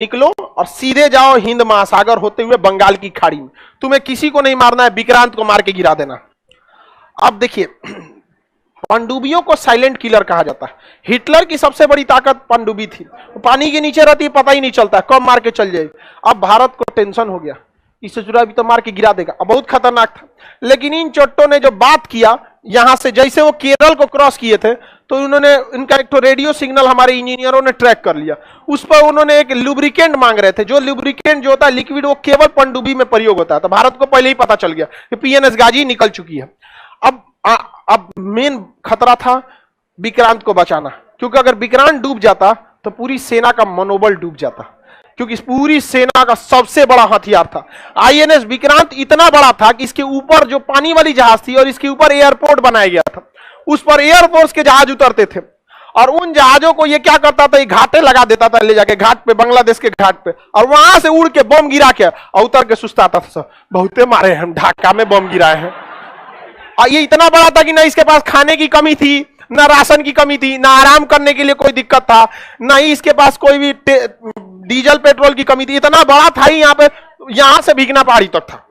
निकलो और सीधे जाओ हिंद महासागर होते हुए बंगाल की खाड़ी में। तुम्हें किसी को नहीं मारना है, विक्रांत को मार के गिरा देना। अब देखिए, पनडुब्बियों को साइलेंट किलर कहा जाता है। हिटलर की सबसे बड़ी ताकत पनडुब्बी थी, पानी के नीचे रहती है, पता ही नहीं चलता कब मार के चल जाएगी। अब भारत को टेंशन हो गया, इससे जुड़ा भी तो मार के गिरा देगा। अब बहुत खतरनाक था, लेकिन इन चोट्टों ने जो बात किया यहां से, जैसे वो केरल को क्रॉस किए थे तो उन्होंने इनका एक तो रेडियो सिग्नल हमारे इंजीनियरों ने ट्रैक कर लिया। उस पर उन्होंने एक लुब्रिकेंट मांग रहे थे, जो लुब्रिकेंट जो होता है लिक्विड, वो केवल पनडुब्बी में प्रयोग होता है। तो भारत को पहले ही पता चल गया कि पीएनएस गाजी निकल चुकी है। अब मेन खतरा था विक्रांत को बचाना, क्योंकि अगर विक्रांत डूब जाता तो पूरी सेना का मनोबल डूब जाता, क्योंकि पूरी सेना का सबसे बड़ा हथियार था आईएनएस विक्रांत। इतना बड़ा था कि इसके ऊपर जो पानी वाली जहाज थी और इसके ऊपर एयरपोर्ट बनाया गया था, उस पर एयरफोर्स के जहाज उतरते थे और उन जहाजों को ये क्या करता था, ये घाटे लगा देता था ले जाके घाट पे, बांग्लादेश के घाट पे, और वहां से उड़ के बम गिरा के और उतर के सुस्ताता था। बहुते मारे हम ढाका में बम गिराए हैं। और ये इतना बड़ा था कि ना इसके पास खाने की कमी थी, ना राशन की कमी थी, ना आराम करने के लिए कोई दिक्कत था, ना ही इसके पास कोई भी डीजल पेट्रोल की कमी थी। इतना बड़ा था ही यहाँ पे, यहां से भीगना पहाड़ी तक था,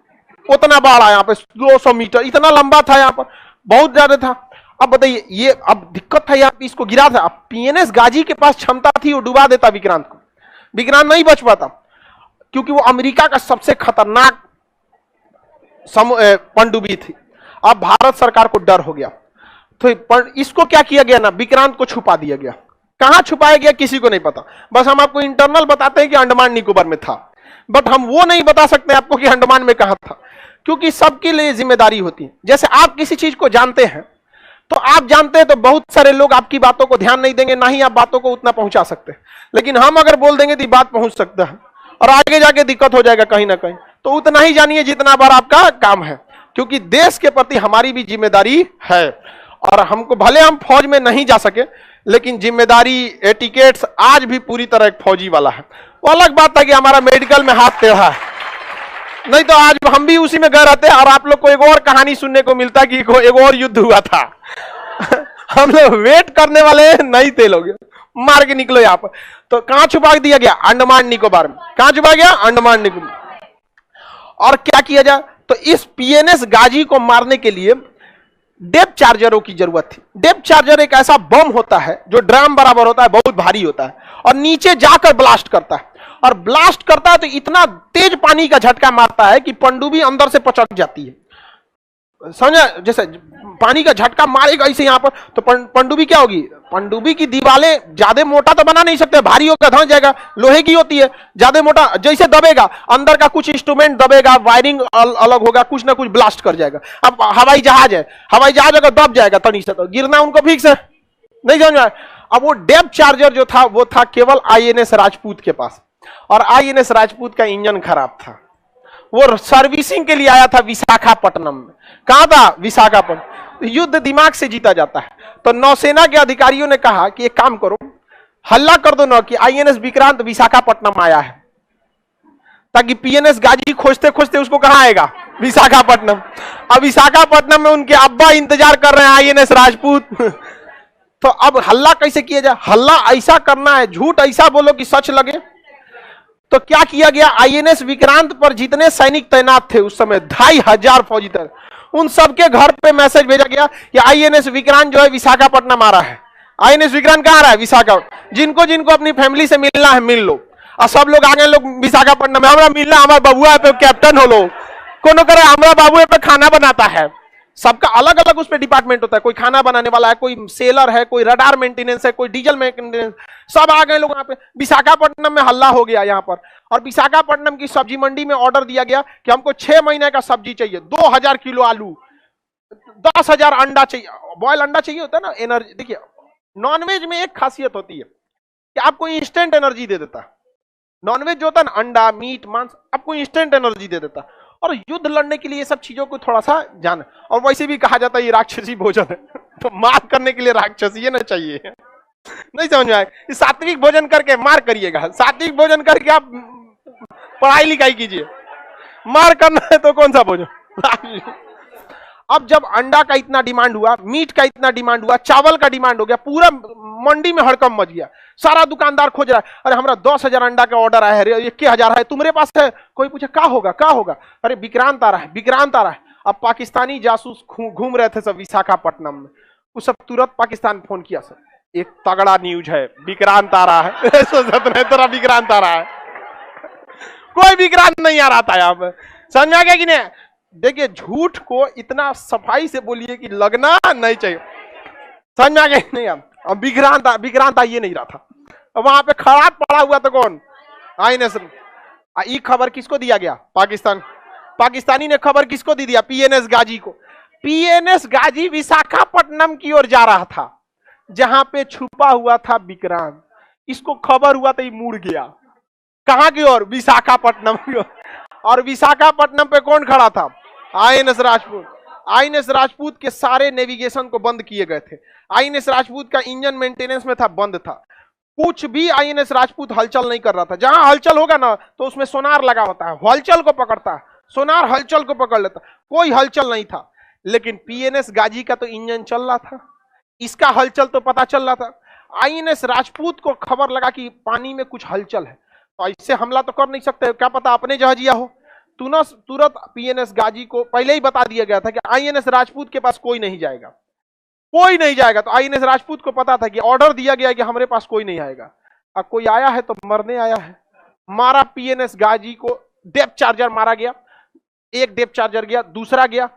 उतना बड़ा यहाँ पे 200 मीटर इतना लंबा था, यहाँ पर बहुत ज्यादा था। अब बताइए, ये अब दिक्कत था यहाँ पे, इसको गिरा था। अब पीएनएस गाजी के पास क्षमता थी, वो डुबा देता विक्रांत को, विक्रांत नहीं बच पाता, क्योंकि वो अमेरिका का सबसे खतरनाक पनडुब्बी थी। अब भारत सरकार को डर हो गया, तो इसको क्या किया गया ना, विक्रांत को छुपा दिया गया। कहां छुपाया गया किसी को नहीं पता, बस हम आपको इंटरनल बताते हैं कि अंडमान निकोबार में था, बट हम वो नहीं बता सकते आपको कि अंडमान में कहां था, क्योंकि सबके लिए जिम्मेदारी होती है। जैसे आप किसी चीज को जानते हैं तो आप जानते हैं तो बहुत सारे लोग आपकी बातों को ध्यान नहीं देंगे, ना ही आप बातों को उतना पहुंचा सकते हैं। लेकिन हम अगर बोल देंगे तो बात पहुंच सकता है और आगे जाके दिक्कत हो जाएगा कहीं ना कहीं। तो उतना ही जानिए जितना बार आपका काम है, क्योंकि देश के प्रति हमारी भी जिम्मेदारी है। और हमको भले हम फौज में नहीं जा सके, लेकिन जिम्मेदारी एटिकेट्स आज भी पूरी तरह एक फौजी वाला है। वो अलग बात था कि हमारा मेडिकल में हाथ टेढ़ा है, नहीं तो आज हम भी उसी में गए रहते और आप लोग को एक और कहानी सुनने को मिलता कि एक और युद्ध हुआ था। हम लोग वेट करने वाले नहीं थे, लोग मार के निकलो यहाँ पर। तो कहां छुपा दिया गया, अंडमान निकोबार में। कहां छुपा गया, अंडमान निकोबार। और क्या किया जाए, तो इस पीएनएस गाजी को मारने के लिए डेप्थ चार्जरों की जरूरत थी। डेप्थ चार्जर एक ऐसा बम होता है जो ड्रम बराबर होता है, बहुत भारी होता है और नीचे जाकर ब्लास्ट करता है, और ब्लास्ट करता है तो इतना तेज पानी का झटका मारता है कि पनडुब्बी अंदर से पचक जाती है। समझा, जैसे पानी का झटका मारेगा ऐसे यहां पर, तो पनडुब्बी क्या होगी, पनडुब्बी की दीवारें ज्यादा मोटा तो बना नहीं सकते, भारी होगा धंस जाएगा, लोहे की होती है, ज्यादा मोटा जैसे दबेगा अंदर का कुछ इंस्ट्रूमेंट दबेगा, वायरिंग अलग होगा, कुछ ना कुछ ब्लास्ट कर जाएगा। अब हवाई जहाज है, हवाई जहाज अगर दब जाएगा तनी से तो गिरना उनको फिक्स है, नहीं समझ में। अब वो डेप्थ चार्जर जो था वो था केवल आईएनएस राजपूत के पास, और आईएनएस राजपूत का इंजन खराब था। वो सर्विसिंग के लिए आया था विशाखापट्टनम में। कहां था, विशाखापट्टनम। युद्ध दिमाग से जीता जाता है। तो नौसेना के अधिकारियों ने कहा कि एक काम करो, हल्ला कर दो ना कि आईएनएस विक्रांत विशाखापट्टनम आया है, ताकि पीएनएस गाजी खोजते खोजते उसको कहां आएगा, विशाखापट्टनम। अब विशाखापट्टनम में उनके अब्बा इंतजार कर रहे हैं आईएनएस राजपूत। तो अब हल्ला कैसे किया जाए, हल्ला ऐसा करना है, झूठ ऐसा बोलो कि सच लगे। तो क्या किया गया, आईएनएस विक्रांत पर जितने सैनिक तैनात थे उस समय 2500 फौजी थे, उन सबके घर पे मैसेज भेजा गया कि आईएनएस विक्रांत जो है विशाखापट्टनम आ रहा है। आईएनएस विक्रांत कहां आ रहा है, विशाखापट्टनम। जिनको जिनको अपनी फैमिली से मिलना है मिल लो, और सब लोग आ गए, लोग विशाखापट्टनम में हमारा मिलना, हमारा बबुआ पे कैप्टन हो लो, कोनो करे हमारा बाबू पे खाना बनाता है। सबका अलग अलग उस पर डिपार्टमेंट होता है, कोई खाना बनाने वाला है, कोई सेलर है, कोई रडार मेंटेनेंस है, कोई डीजल मेंटेनेंस, सब आ गए लोग यहाँ पे। विशाखापट्टनम में हल्ला हो गया यहाँ पर, और विशाखापट्टनम की सब्जी मंडी में ऑर्डर दिया गया कि हमको 6 महीने का सब्जी चाहिए, 2000 किलो आलू, 10,000 अंडा चाहिए, बॉयल अंडा चाहिए होता है ना, एनर्जी। देखिए नॉनवेज में एक खासियत होती है कि आपको इंस्टेंट एनर्जी दे देता है। नॉनवेज जो होता है ना, अंडा, मीट, मांस, आपको इंस्टेंट एनर्जी दे देता है। और युद्ध लड़ने के लिए ये सब चीजों को थोड़ा सा जान, और वैसे भी कहा जाता है ये राक्षसी भोजन है, तो मार करने के लिए राक्षसी ये ना चाहिए। नहीं समझ में आए, सात्विक भोजन करके मार करिएगा, सात्विक भोजन करके आप पढ़ाई लिखाई कीजिए। मार करना है तो कौन सा भोजन। अब जब अंडा का इतना डिमांड हुआ, मीट का इतना डिमांड हुआ, चावल का डिमांड हो गया, पूरा मंडी में हड़कम मच गया। सारा दुकानदार खोज रहा है, अरे हमारा 10,000 अंडा का ऑर्डर आया है, 21,000 है, तुम्हारे पास है? कोई पूछे क्या होगा क्या होगा, अरे विक्रांत आ रहा है, विक्रांत आ रहा है। अब पाकिस्तानी जासूस घूम रहे थे सब विशाखापट्टनम में, उस सब तुरंत पाकिस्तान फोन किया, सर एक तगड़ा न्यूज है, विक्रांत आ रहा है। सोचत नहीं तेरा विक्रांत आ रहा है, कोई विक्रांत नहीं आ रहा था यहाँ पे। समझ में आ गया कि नहीं? देखिए झूठ को इतना सफाई से बोलिए कि लगना नहीं चाहिए। समझ में आ गया नहीं? अब विक्रांत आइए नहीं रहा था, वहां पे खराब पड़ा हुआ तो कौन आईएनएस। ये खबर किसको दिया गया? पाकिस्तानी ने खबर किसको दी दिया? पीएनएस गाजी को। पीएनएस गाजी विशाखापट्टनम की ओर जा रहा था, जहां पे छुपा हुआ था विक्रांत। इसको खबर हुआ तो ये मुड़ गया, कहां की ओर? विशाखापट्टनम की ओर। और विशाखापट्टनम पे कौन खड़ा था? आईएनएस राजपूत। आईएनएस राजपूत के सारे नेविगेशन को बंद किए गए थे। आईएनएस राजपूत का इंजन मेंटेनेंस में था, बंद था। कुछ भी आईएनएस राजपूत हलचल नहीं कर रहा था। जहां हलचल होगा ना तो उसमें सोनार लगा होता है, हलचल को पकड़ता है, सोनार हलचल को पकड़ लेता। कोई हलचल नहीं था, लेकिन पीएनएस गाजी का तो इंजन चल रहा था, इसका हलचल तो पता चल रहा था। आईएनएस राजपूत को खबर लगा कि पानी में कुछ हलचल है, तो इससे हमला तो कर नहीं सकते, क्या पता अपने जहाजिया हो। तुरंत पीएनएस गाजी को पहले ही बता दिया गया था कि आईएनएस राजपूत के पास कोई नहीं जाएगा, कोई नहीं जाएगा। तो आईएनएस राजपूत को पता था कि ऑर्डर दिया गया है कि हमारे पास कोई नहीं आएगा, अब कोई आया है तो मरने आया है। मारा पीएनएस गाजी को, डेप्थ चार्जर मारा गया, एक डेप्थ चार्जर गया, दूसरा गया।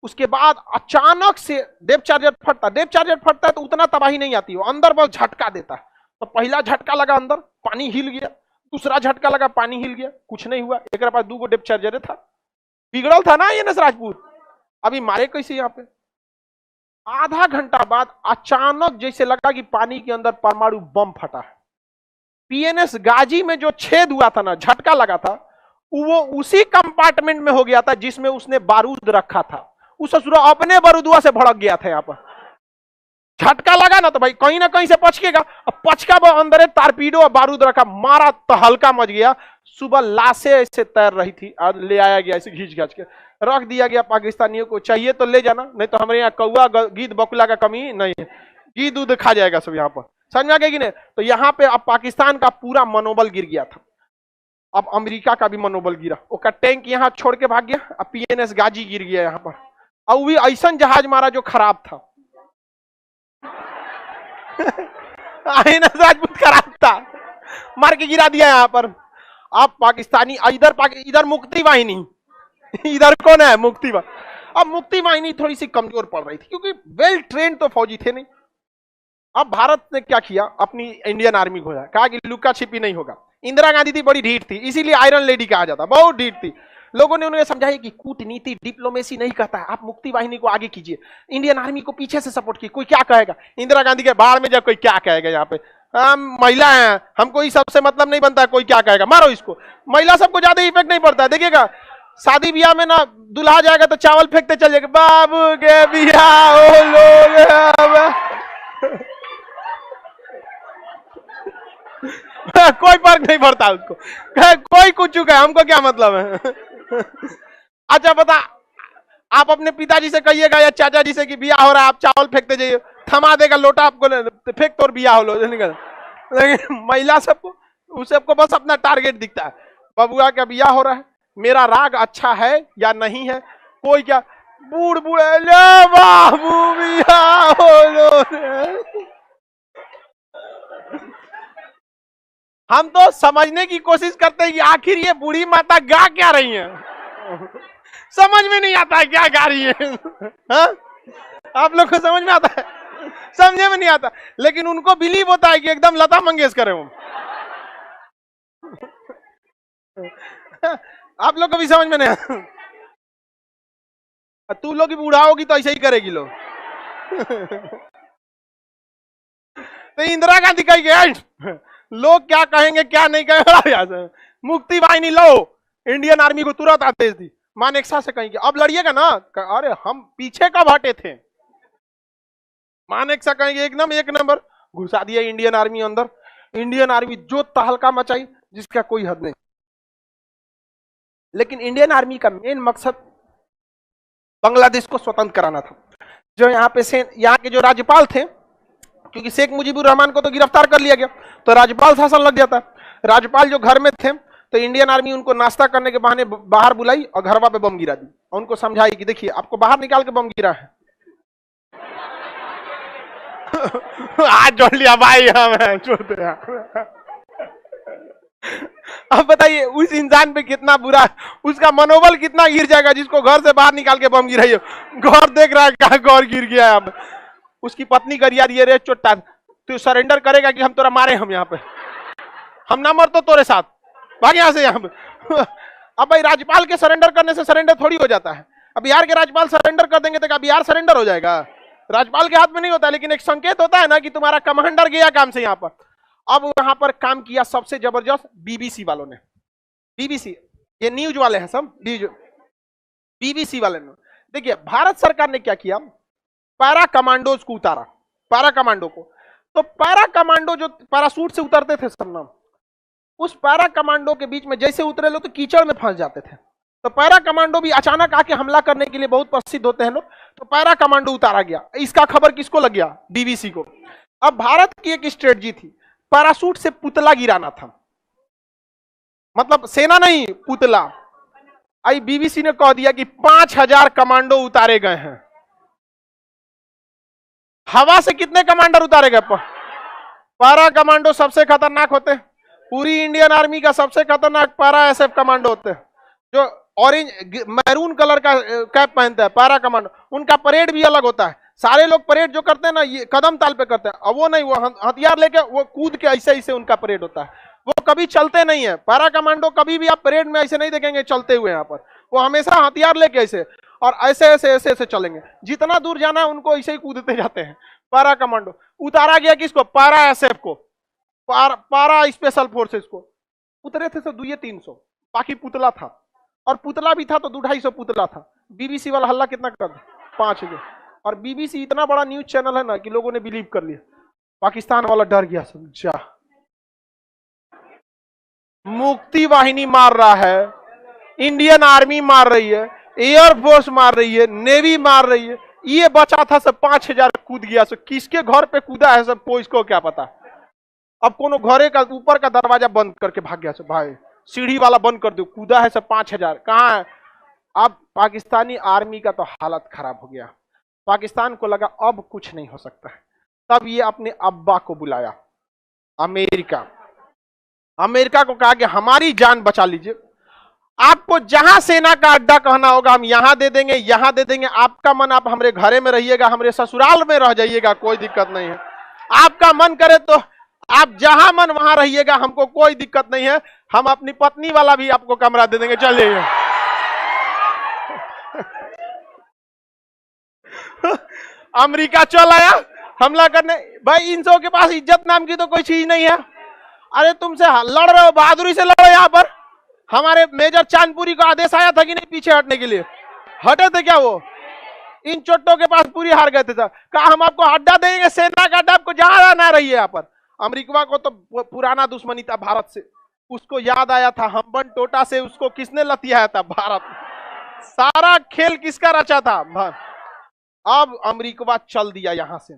उसके बाद अचानक से डेप्थ चार्जर फटता है तो उतना तबाही नहीं आती, वो अंदर बस झटका देता है। तो पहला झटका लगा अंदर, पानी हिल गया, दूसरा झटका लगा, पानी हिल गया, कुछ नहीं हुआ। एक पास 2 डेप्थ चार्जर था, बिगड़ल था ना आईएनएस राजपूत। अभी मारे कैसे यहाँ पे? आधा घंटा बाद अचानक जैसे लगा कि पानी के अंदर परमाणु बम फटा है। पीएनएस गाजी में जो छेद हुआ था ना, झटका लगा था, वो उसी कंपार्टमेंट में हो गया था जिसमें उसने बारूद रखा था। उस ससुरा अपने बारूदुआ से भड़क गया था। यहाँ पर झटका लगा ना तो भाई कहीं ना कहीं से पचकेगा, अब पचका वो अंदर तारपीडो और बारूद रखा, मारा तो हल्का मच गया। सुबह लाशें ऐसे तैर रही थी, आज ले आया गया, ऐसे घींच घाच के रख दिया गया। पाकिस्तानियों को चाहिए तो ले जाना, नहीं तो हमारे यहाँ कौआ गीद बकुला का कमी नहीं है, घी दूध खा जाएगा सब यहाँ पर। समझ में आ गया कि नहीं? तो यहाँ पे अब पाकिस्तान का पूरा मनोबल गिर गया था, अब अमेरिका का भी मनोबल गिरा। उसका टैंक यहाँ छोड़ के भाग गया, अब पीएनएस गाजी गिर गया यहाँ पर। अब भी ऐसा जहाज मारा जो खराब था। आईएनएस राजपूत खराब था, मार के गिरा दिया यहाँ पर। अब पाकिस्तानी इधर मुक्ति वाहिनी, इधर कौन है? मुक्ति वाहिनी। अब मुक्ति वाहिनी थोड़ी सी कमजोर पड़ रही थी, क्योंकि वेल ट्रेन तो फौजी थे नहीं। अब भारत ने क्या किया? अपनी इंडियन आर्मी को कहा कि लुका छिपी नहीं होगा। इंदिरा गांधी थी, बड़ी ढीठ थी, इसीलिए आयरन लेडी कहा जाता, बहुत ढीठ थी। लोगों ने उन्हें समझाया कि कूटनीति डिप्लोमेसी नहीं कहता है, आप मुक्ति वाहिनी को आगे कीजिए, इंडियन आर्मी को पीछे से सपोर्ट कीजिए, कोई क्या कहेगा। इंदिरा गांधी के बाढ़ में जब कोई क्या कहेगा, यहाँ पे हम महिला हैं, हमको इस सबसे मतलब नहीं बनता है, कोई क्या कहेगा, मारो इसको। महिला सबको ज्यादा इफेक्ट नहीं पड़ता है। देखिएगा शादी ब्याह में ना दुल्हा जाएगा तो चावल फेंकते चल जाएगा, बाबू के बियाह हो लोग। कोई फर्क नहीं पड़ता उसको, कोई कुछ चुका है, हमको क्या मतलब है। अच्छा बता, आप अपने पिताजी से कहिएगा या चाचा जी से कि बियाह हो रहा है, आप चावल फेंकते जाइए, थमा देगा लोटा आपको, फेंक तो बियाह हो लो निकल। लेकिन महिला सबको बस अपना टारगेट दिखता है, बबुआ का बियाह हो रहा है, मेरा राग अच्छा है या नहीं है, कोई क्या बूढ़ बूढ़े ले बाबू बियाह हो लो। हम तो समझने की कोशिश करते हैं कि आखिर ये बूढ़ी माता गा क्या रही हैं। समझ में नहीं आता है क्या गा रही है। हाँ? आप लोग को समझ में आता है? समझे में नहीं आता, लेकिन उनको बिलीव होता है कि एकदम लता मंगेशकर है वो। आप लोग को भी समझ में नहीं आता? तू लोग बूढ़ा होगी तो ऐसे ही करेगी लोग। तो इंदिरा गांधी कही गए लोग क्या कहेंगे क्या नहीं कहेंगे, मुक्ति वाहिनी लो, इंडियन आर्मी को तुरंत आदेश दी। मानेकशा से कहेंगे अब लड़िएगा ना, अरे हम पीछे कब हटे थे। मानेकशा कहेंगे एकदम एक नंबर, घुसा दिया इंडियन आर्मी अंदर। इंडियन आर्मी जो तहलका मचाई जिसका कोई हद नहीं। लेकिन इंडियन आर्मी का मेन मकसद बांग्लादेश को स्वतंत्र कराना था। जो यहाँ पे यहाँ के जो राज्यपाल थे, क्योंकि शेख मुजीबुर रहमान को तो गिरफ्तार कर लिया गया, तो राज्यपाल शासन लग जाता। राज्यपाल जो घर में थे, तो इंडियन आर्मी उनको नाश्ता करने के बहाने बाहर बुलाई और घरवा पे बम गिरा दी और उनको समझाई कि देखिए आपको बाहर निकाल के बम गिरा है। आज जोड़ लिया भाई हमें छोड़। अब बताइए उस इंसान पे कितना बुरा, उसका मनोबल कितना गिर जाएगा जिसको घर से बाहर निकाल के बम गिराई। घर देख रहा है कहाँ घर गिर गया है। अब उसकी पत्नी कर यार ये रे चोटा, तू सरेंडर करेगा कि हम तोरा मारे, हम यहाँ पे हम ना मर तो तोरे साथ, भाग यहाँ से यहाँ पे। अब भाई राज्यपाल के सरेंडर करने से सरेंडर थोड़ी हो जाता है। अब बिहार के राज्यपाल सरेंडर कर देंगे तो क्या बिहार सरेंडर हो जाएगा? राज्यपाल के हाथ में नहीं होता, लेकिन एक संकेत होता है ना कि तुम्हारा कमांडर गया काम से यहाँ पर। अब वहां पर काम किया सबसे जबरदस्त बीबीसी वालों ने। बीबीसी ये न्यूज वाले हैं सब, बीबीसी वाले ने। देखिए भारत सरकार ने क्या किया, पैरा कमांडोज को उतारा, पैरा कमांडो को। तो पैरा कमांडो जो पैरासूट से उतरते थे सब, उस पैरा कमांडो के बीच में जैसे उतरे लोग तो कीचड़ में फंस जाते थे। तो पैरा कमांडो भी अचानक आके हमला करने के लिए बहुत प्रसिद्ध होते हैं लोग, तो पैरा कमांडो उतारा गया। इसका खबर किसको लग गया? बीबीसी को। अब भारत की एक स्ट्रेटजी थी, पैरासूट से पुतला गिराना था, मतलब सेना नहीं पुतला। आई बीबीसी ने कह दिया कि 5000 कमांडो उतारे गए हैं। हवा से कितने कमांडर उतारे गए? पैरा कमांडो सबसे खतरनाक होते हैं, पूरी इंडियन आर्मी का सबसे खतरनाक पैरा एसएफ कमांडो होते हैं, जो ऑरेंज मैरून कलर का कैप पहनते हैं, पैरा कमांडो। उनका परेड भी अलग होता है। सारे लोग परेड जो करते हैं ना, ये कदम ताल पे करते हैं, अब वो नहीं, वो हथियार लेके वो कूद के ऐसे ऐसे उनका परेड होता है। वो कभी चलते नहीं है, पैरा कमांडो कभी भी आप परेड में ऐसे नहीं देखेंगे चलते हुए। यहाँ पर वो हमेशा हथियार लेके ऐसे और ऐसे ऐसे ऐसे ऐसे चलेंगे, जितना दूर जाना है उनको ऐसे ही कूदते जाते हैं। पैरा कमांडो उतारा गया किसको? पैरा एसएफ को, पैरा स्पेशल फोर्सेस को। उतरे थे तो 200-300, बाकी पुतला था, और पुतला भी था तो 200-250 पुतला था। बीबीसी वाला हल्ला कितना कर? 5000। और बीबीसी इतना बड़ा न्यूज चैनल है ना कि लोगों ने बिलीव कर लिया। पाकिस्तान वाला डर गया, समझा। मुक्ति वाहिनी मार रहा है, इंडियन आर्मी मार रही है, एयरफोर्स मार रही है, नेवी मार रही है, ये बचा था सब 5000 कूद गया। सो किसके घर पे कूदा है सब कोई इसको क्या पता। अब कोनो घरे का ऊपर का दरवाजा बंद करके भाग गया सब, भाई सीढ़ी वाला बंद कर दो, कूदा है सब 5000। कहाँ है? अब पाकिस्तानी आर्मी का तो हालत खराब हो गया। पाकिस्तान को लगा अब कुछ नहीं हो सकता है, तब ये अपने अब्बा को बुलाया, अमेरिका। अमेरिका को कहा कि हमारी जान बचा लीजिए, आपको जहां सेना का अड्डा कहना होगा हम यहां दे देंगे, यहां दे देंगे। आपका मन, आप हमारे घरे में रहिएगा, हमारे ससुराल में रह जाइएगा, कोई दिक्कत नहीं है। आपका मन करे तो आप जहां मन वहां रहिएगा, हमको कोई दिक्कत नहीं है। हम अपनी पत्नी वाला भी आपको कमरा दे देंगे, चलिए। अमेरिका चल आया हमला करने। भाई इन सब के पास इज्जत नाम की तो कोई चीज नहीं है। अरे तुमसे लड़ रहे हो, बहादुरी से लड़ो। यहाँ पर हमारे मेजर चांदपुरी को आदेश आया था कि नहीं पीछे हटने के लिए, हटे थे क्या वो? इन चोटों के पास पूरी हार गए थे। कहा हम आपको अड्डा देंगे, सेना का अड्डा, आपको जहां ना रही है। यहाँ पर अमेरिका को तो पुराना दुश्मनी था भारत से, उसको याद आया था हम्बन टोटा से उसको किसने लतियाया था? भारत। सारा खेल किसका रचा था? अब अमेरिका चल दिया यहां से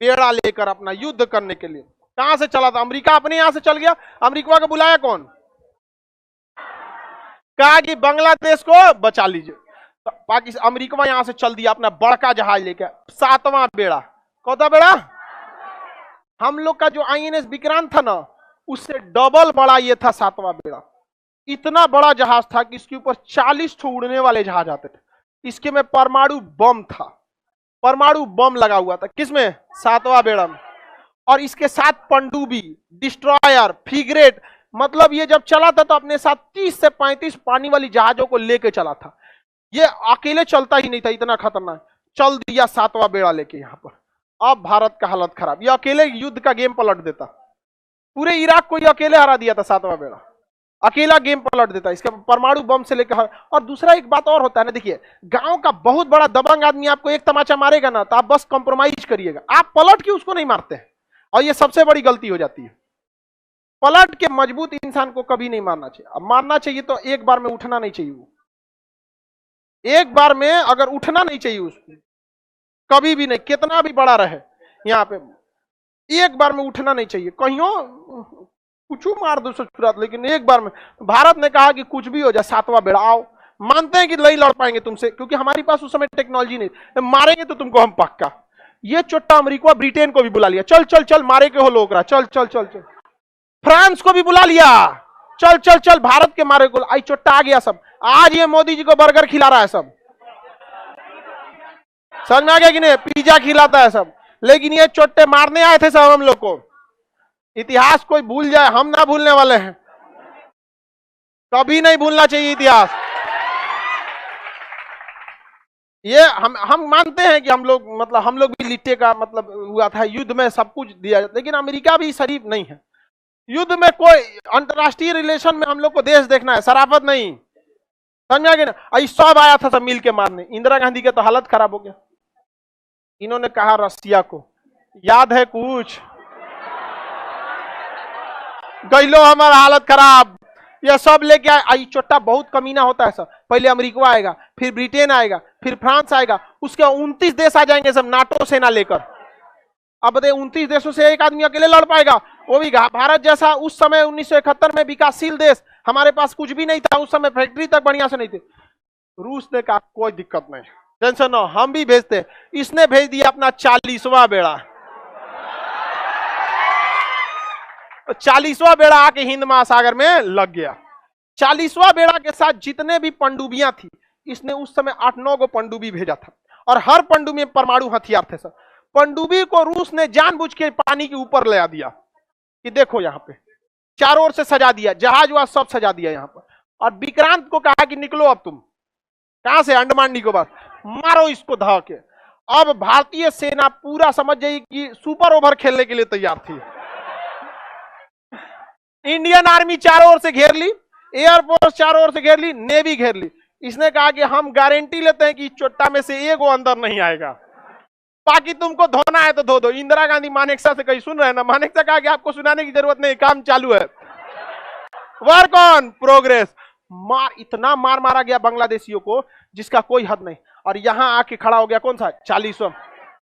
पेड़ा लेकर अपना युद्ध करने के लिए। कहां से चला था? अमेरिका अपने यहां से चल गया। अमेरिका को बुलाया कौन? कहा कि बांग्लादेश को बचा लीजिए। तो पाकिस्तान, अमेरिका यहां से चल दिया अपना बड़का जहाज लेकर, 7वां बेड़ा। कौन सा बेड़ा? हम लोग का जो आईएनएस विक्रांत था ना, उससे डबल बड़ा ये था 7वां बेड़ा। इतना बड़ा जहाज था कि इसके ऊपर 40 उड़ने वाले जहाज आते थे। इसके में परमाणु बम था, परमाणु बम लगा हुआ था। किसमें? 7वां बेड़ा में। और इसके साथ पनडुब्बी, डिस्ट्रॉयर, फ्रिगेट, मतलब ये जब चला था तो अपने साथ 30 से 35 पानी वाली जहाजों को लेके चला था। ये अकेले चलता ही नहीं था, इतना खतरनाक। चल दिया 7वां बेड़ा लेके यहाँ पर। अब भारत का हालत खराब, ये अकेले युद्ध का गेम पलट देता। पूरे इराक को ये अकेले हरा दिया था 7वां बेड़ा, अकेला गेम पलट देता इसका परमाणु बम से लेकर। और दूसरा एक बात और होता है ना, देखिए गांव का बहुत बड़ा दबंग आदमी आपको एक तमाचा मारेगा ना, तो आप बस कंप्रोमाइज करिएगा, आप पलट के उसको नहीं मारते हैं। और ये सबसे बड़ी गलती हो जाती है। पलट के मजबूत इंसान को कभी नहीं मारना चाहिए। अब मारना चाहिए तो एक बार में उठना नहीं चाहिए वो। एक बार में अगर उठना नहीं चाहिए उसको, कभी भी नहीं, कितना भी बड़ा रहे यहाँ पे, एक बार में उठना नहीं चाहिए। कहियो कुछ मार दो ससुरात, लेकिन एक बार में। भारत ने कहा कि कुछ भी हो जाए, सातवां बेड़ा आओ। मानते हैं कि नहीं लड़ पाएंगे तुमसे, क्योंकि हमारे पास उस समय टेक्नोलॉजी नहीं, मारेंगे तो तुमको हम पक्का। ये चोट्टा अमेरिका ब्रिटेन को भी बुला लिया, चल चल चल मारे के हो लोग, चल चल चल चल। फ्रांस को भी बुला लिया, चल चल चल भारत के मारे को। आई चोट्टा आ गया सब। आज ये मोदी जी को बर्गर खिला रहा है सब, समझ में आ गया कि नहीं? पिज्जा खिलाता है सब, लेकिन ये चोट्टे मारने आए थे सब हम लोग को। इतिहास कोई भूल जाए, हम ना भूलने वाले हैं, कभी नहीं भूलना चाहिए इतिहास। ये हम मानते हैं कि हम लोग, मतलब हम लोग भी लिट्टे का मतलब हुआ था, युद्ध में सब कुछ दिया, लेकिन अमेरिका भी शरीफ नहीं है। युद्ध में कोई अंतरराष्ट्रीय रिलेशन में हम लोग को देश देखना है, शराफत नहीं, समझा गया ना? सब आया था सब मिल के मारने। इंदिरा गांधी के तो हालत खराब हो गया। इन्होंने कहा रसिया को, याद है कुछ? गइलो हमारा हालत खराब, ये सब लेके आई। चोट्टा बहुत कमीना होता है सब। पहले अमेरिका आएगा, फिर ब्रिटेन आएगा, फिर फ्रांस आएगा, उसके 29 देश आ जाएंगे सब नाटो सेना लेकर। अब बताइए 29 देशों से एक आदमी अकेले लड़ पाएगा? वो भी भारत जैसा उस समय 1971 में विकासशील देश, हमारे पास कुछ भी नहीं था उस समय, फैक्ट्री तक बढ़िया से नहीं थे। रूस ने कहा कोई दिक्कत नहीं, टेंशन न, हम भी भेजते। इसने भेज दिया अपना 40वां बेड़ा। 40वां बेड़ा आके हिंद महासागर में लग गया। 40वां बेड़ा के साथ जितने भी पनडुब्बियां थी, इसने उस समय 8-9 गो पनडुब्बी भेजा था, और हर पनडुब्बी में परमाणु हथियार थे सर। पनडुब्बी को रूस ने जानबूझ के पानी के ऊपर ले आ दिया कि देखो यहाँ पे, चारों ओर से सजा दिया, जहाज वहाज सब सजा दिया यहाँ पर। और विक्रांत को कहा कि निकलो अब तुम, कहां से? अंडमान निकोबार, मारो इसको धा के। अब भारतीय सेना पूरा समझ जाइए कि सुपर ओवर खेलने के लिए तैयार थी। इंडियन आर्मी चारों ओर से घेर ली, एयरफोर्स चारों ओर से घेर ली, नेवी घेर ली। इसने कहा कि हम गारंटी लेते हैं कि चोट्टा में से एक वो अंदर नहीं आएगा, बाकी तुमको धोना है तो धो दो। इंदिरा गांधी मानेकशा से कहीं सुन रहे हैं ना? मानेकशा कहा कि आपको सुनाने की जरूरत नहीं, काम चालू है, वर्क ऑन प्रोग्रेस। इतना मार मारा गया बांग्लादेशियों को जिसका कोई हद नहीं। और यहां आके खड़ा हो गया कौन सा? 40वां।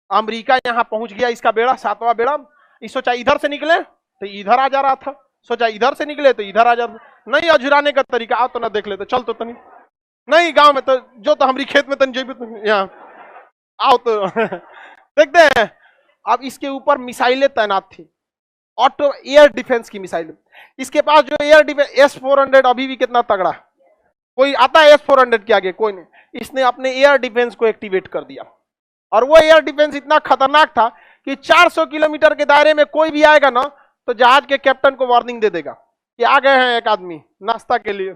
अमेरिका यहां पहुंच गया, इसका बेड़ा 7वां बेड़ा। इस सोचा इधर से निकले तो इधर आ जा रहा था, सोचा इधर से निकले तो इधर आ जा रहा। नहीं, अजुराने का तरीका, आओ तो ना देख लेते, चल तो नहीं गांव में तो जो तो हमारी खेत में तन जेबी तो यहाँ आओ तो देखते हैं। अब इसके ऊपर मिसाइलें तैनात थी, ऑटो एयर डिफेंस की मिसाइलें। इसके पास जो एयर डिफेंस S-400 अभी भी कितना तगड़ा, कोई आता है S-400 के आगे? कोई नहीं। इसने अपने एयर डिफेंस को एक्टिवेट कर दिया, और वो एयर डिफेंस इतना खतरनाक था कि 400 किलोमीटर के दायरे में कोई भी आएगा ना तो जहाज के कैप्टन को वार्निंग दे देगा कि आ गए हैं एक आदमी नाश्ता के लिए।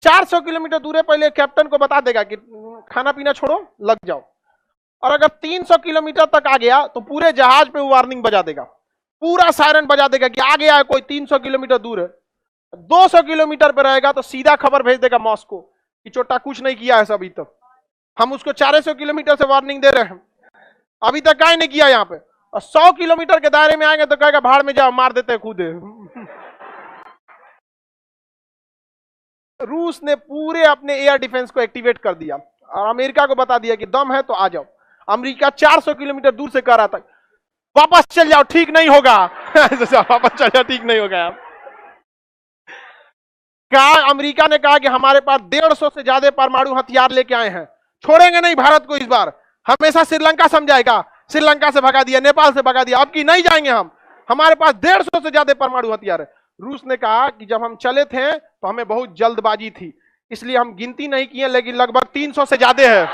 400 किलोमीटर दूर पहले कैप्टन को बता देगा कि खाना पीना छोड़ो, लग जाओ। और अगर 300 किलोमीटर तक आ गया तो पूरे जहाज पे वो वार्निंग बजा देगा, पूरा सायरन बजा देगा कि आ गया है कोई, 300 किलोमीटर दूर है। 200 किलोमीटर पे रहेगा तो सीधा खबर भेज देगा मॉस्को कि चोट्टा कुछ नहीं किया है अभी तक। हम उसको 400 किलोमीटर से वार्निंग दे रहे हैं, अभी तक क्या नहीं किया यहाँ पे। और 100 किलोमीटर के दायरे में आएंगे तो कहेगा भाड़ में जाओ, मार देते हैं खुद। रूस ने पूरे अपने एयर डिफेंस को एक्टिवेट कर दिया और अमेरिका को बता दिया कि दम है तो आ जाओ। अमेरिका 400 किलोमीटर दूर से कह रहा था वापस चल जाओ, ठीक नहीं होगा। वापस चल जाओ, ठीक नहीं होगा। कहा, अमेरिका ने कहा कि हमारे पास 150 से ज्यादा परमाणु हथियार लेके आए हैं, छोड़ेंगे नहीं भारत को इस बार। हमेशा श्रीलंका समझाएगा, श्रीलंका से भगा दिया, नेपाल से भगा दिया, अब की नहीं जाएंगे हम, हमारे पास 150 से ज्यादा परमाणु हथियार है। रूस ने कहा कि जब हम चले थे तो हमें बहुत जल्दबाजी थी, इसलिए हम गिनती नहीं किए, लेकिन लगभग 300 से ज्यादा है।